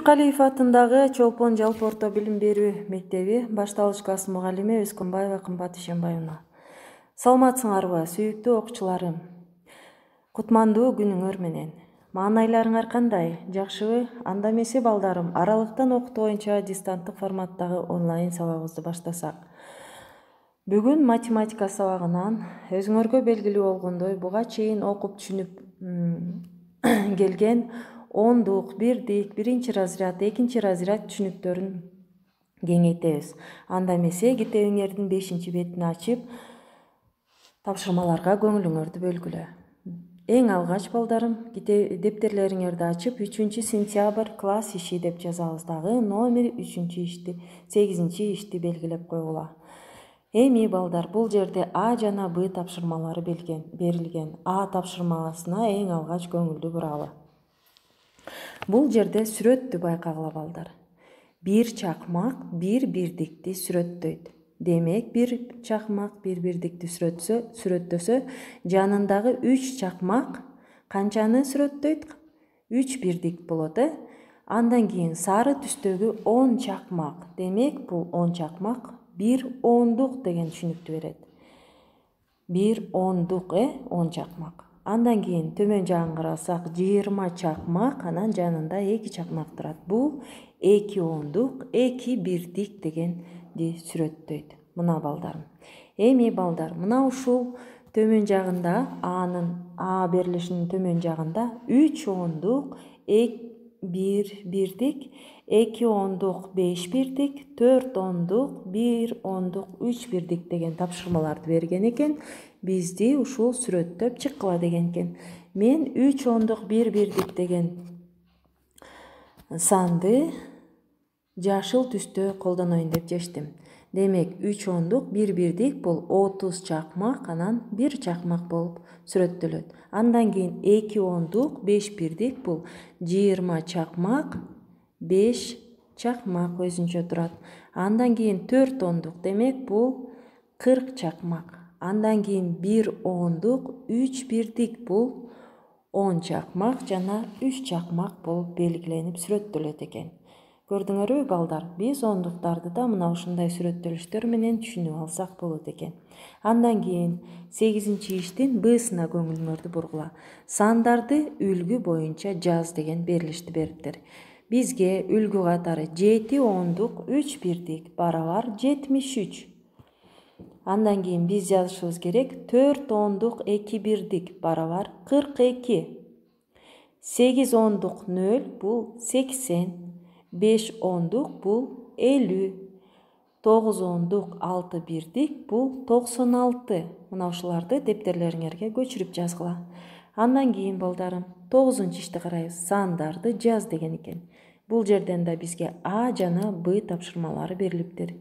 Түркалиев атындагы Чолпон жалпы орто билим берүү мектеби башталыш класс мугалими Өскөнбаева Кымбат Ишенбаевна. Саламатсыңарбы, сүйүктүү окуучуларым? Кутмандуу күнүңөр менен. Маанайларыңар кандай? Жакшыбы? Анда эмесе балдарым, аралыктан окутуу боюнча дистанттык форматтагы онлайн сабагыбызды баштасак. Бүгүн математика сабагынан өзүңөргө белгилүү болгондой буга чейин окуп түшүнүп келген ондук, бирдик, биринчи разряд, экинчи разряд түшүнүктөрүн кеңейтебиз. Анда эмесе китебиңердин 5-чи бетин ачып, тапшырмаларга көңүлүңөрдү бөлгүлө. Эң алгач балдарым, дептерлериңерди ачып 3-сентябрь класс иши деп жазабыз дагы, номер 8-чи ишти белгилеп койгула. Эми балдар, бул жерде А жана Б тапшырмалары берилген. А тапшырмасына эң алгач көңүлдү буралы. Бул жерде сүрөттү байкагыла балдар. Бир чакмак бир бирдикти сүрөттөйт. Демек, бир чакмак бир бирдикти сүрөттөсө, жанындагы 3 чакмак канчаны сүрөттөйт? 3 бирдик болот, Андан кийин сары түстөгү 10 чакмак. Демек, бул 10 чакмак 1 ондук деген түшүнүктү берет. 1 ондук, 10 чакмак. Андан кийин төмөн жагын карасак 20 чакмак, анан жанында 2 чакмак турат. Бул 2 ондук, 2 бирдик дегенди сүрөттөйт. Мына балдарым. Эми балдар, мына ушул төмөн жагында, А берилишинин төмөн жагында 3 ондук, 1 бирдик, 2 ондук, 5 бирдик, 4 ондук, 1 ондук, 3 бирдик деген тапшырмаларды берген экен. Бизди ушул сүрөттөп чыккыла деген экен. Мен 3 ондук, 1 бирдик деген санды жашыл түстө колдоноюн деп чечтим. Демек, 3 ондук, 1 бирдик бул 30 чакмак, анан 1 чакмак болуп сүрөттөлөт. Андан кийин 2 ондук, 5 бирдик бул 20 чакмак, 5 чакмак өзүнчө турат. Андан кийин 4 ондук, демек бул 40 чакмак. Андан кийин 1 ондук, 3 бирдик бул 10 чакмак жана 3 чакмак болуп белгиленип сүрөттөлөт экен. Көрдүңөрбү балдар? Биз ондуктарды да мына ушундай сүрөттөлүштөр менен түшүнүп алсак болот экен. Андан кийин 8-чи иштин Б'сына көңүлүңөрдү бургула. Сандарды үлгү боюнча жаз деген берилишти бериптир. Бизге үлгү катары 7 ондук, 3 бирдик барабар 73. Андан кийин биз жазышыбыз керек 4 ондук, 2 бирдик барабар 42. 8 ондук 0 бул 80. 5 ондук бул 50. 9 ондук 6 бирдик бул 96. Мына ушуларды дептерлериңерге көчүрүп жазгыла. Андан кийин балдарым 9-чу ишти карайбыз. Сандарды жаз деген экен. Бул жерден да бизге А жана Б тапшырмалары берилиптир.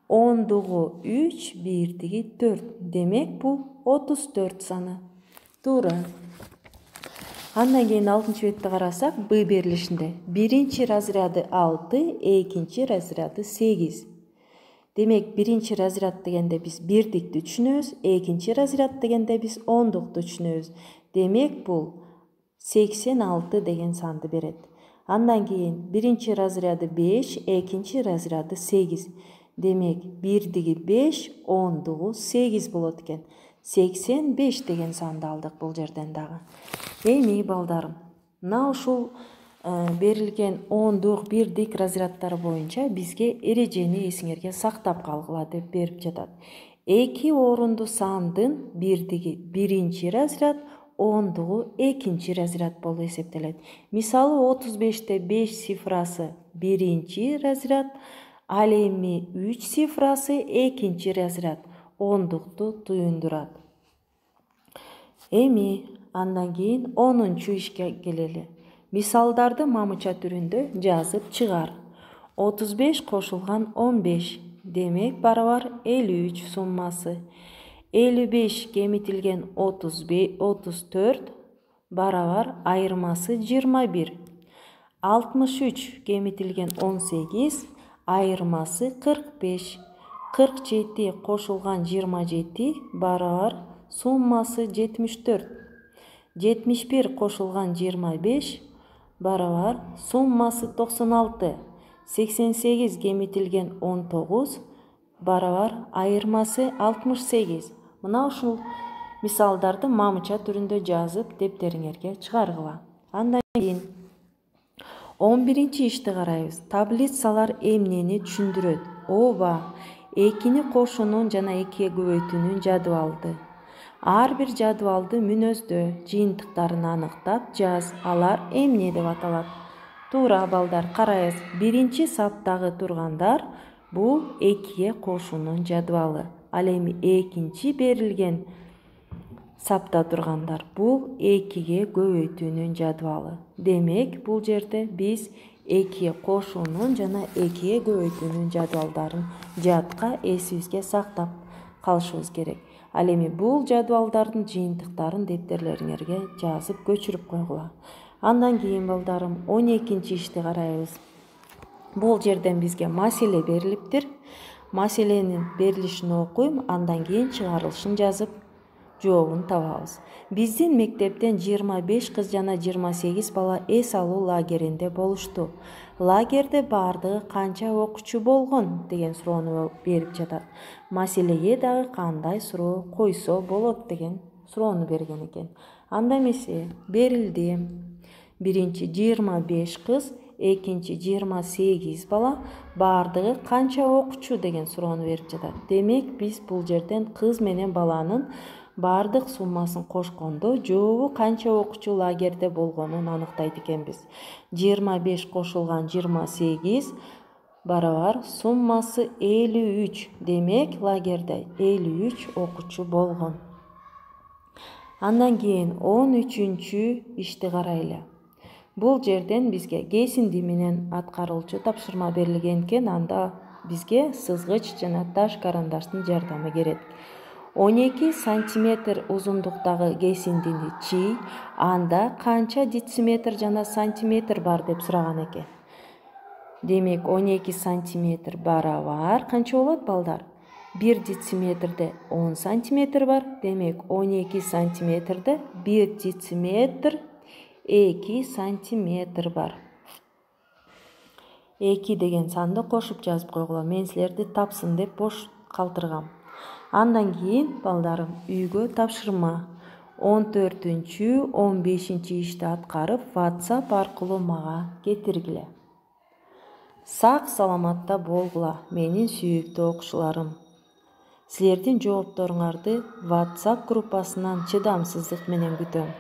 Ондугу 3, бирдиги 4. Демек, бул 34 саны. Туура. Андан кийин 6-чы бетти карасак, Б берилишинде 1-чи разряды 6, 2-чи разряды 8. Демек, 1-чи разряд дегенде биз бирдикти түшүнөбүз, 2-чи разряд дегенде биз ондукту түшүнөбүз. Демек, бул 86 деген санды берет. Андан кийин 1-чи разряды 5, 2-чи разряды 8. Демек, бирдиги 5, ондугу 8 болот экен. 85 деген санды алдык бул жерден дагы. Эми балдарым, мына ушул берилген ондук, бирдик разряддары боюнча бизге эрежени эсиңерге сактап калгыла деп берип жатат. 2 орунду сандын бирдиги 1-чи разряд, ондугу 2-чи разряд болуп эсептелет. Мисалы 35-те 5 цифрасы 1-чи разряд, ал эми 3 цифрасы 2-чи разряд ондукту туюндурат. Эми андан кийин 10-чу ишке келели. Мисалдарды мамыча түрүндө жазып чыгар. 35 кошулган 15. Демек, барабар 53 суммасы. 55 кемитилген 34 барабар айырмасы 21. 63 кемитилген 18 айырмасы 45. 47 кошулган 27 барабар суммасы 74. 71 кошулган 25 барабар суммасы 96, 88 кемитилген 19 барабар айырмасы 68. Мына ушул мисалдарды мамыча түрүндө жазып дептериңерге чыгаргыла. Андан кийин 11-чи ишти карайбыз. Таблицалар эмнени түшүндүрөт? Ооба, экини кошуунун жана экиге көбөйтүүнүн жадыбалды. Ар бир жадыбалды мүнөздө, жыйынтыктарын аныктап жаз. Алар эмне деп аталат? Туура балдар, карайбыз. Биринчи саптагы тургандар бул экиге кошуунун жадыбалы. Ал эми экинчи берилген сапта тургандар бул экиге көбөйтүүнүн жадыбалы. Демек, бул жерде биз экиге кошуунун жана экиге көбөйтүүнүн жадыбалдарын жадка эсибизге сактап калышыбыз керек. Ал эми бул жадыбалдардын жыйынтыктарын дептерлериңерге жазып көчүрүп койгула. Андан кийин балдарым 12-чи ишти карайбыз. Бул жерден бизге маселе берилиптир. Маселенин берилишин окуйм, андан кийин чыгарылышын жазып жообун табабыз. Биздин мектептен 25 кыз жана 28 бала эс алуу лагеринде болушту. Лагерде бардыгы канча окуучу болгон деген суроону берип жатат. Маселеге дагы кандай суроо койсо болот деген суроону берген экен. Анда эмесе берилди. Биринчи 25 кыз, экинчи 28 бала, бардыгы канча окуучу деген суроону берип жатат. Демек, биз бул жерден кыз менен баланын бардык суммасын кошкондо жообу канча окуучу лагерде болгонун аныктайт экенбиз. 25 кошулган 28 барабар суммасы 53. Демек, лагерде 53 окуучу болгон. Андан кийин 13-чү ишти карайлы. Бул жерден бизге кесинди менен аткарылчу тапшырма берилген экен. Анда бизге сызгыч жана таш карандаштын жардамы керек. 12 сантиметр узундуктагы кесиндини чий, анда канча дециметр жана сантиметр бар деп сураган экен. Демек, 12 сантиметр барабар канча болот балдар? 1 дециметрде 10 сантиметр бар. Демек, 12 сантиметрде 1 дециметр 2 сантиметр бар. 2 деген санды кошуп жазып койгула. Мен силерди тапсын деп бош калтыргам. Андан кийин балдарым үйгө тапшырма. 14-чү, 15-чи ишти аткарып, WhatsApp аркылуу мага кетиргиле. Сак саламатта болгула, менин сүйүктүү окуучуларым. Силердин жоопторуңарды WhatsApp группасынан чыдамсыздык менен күтөм.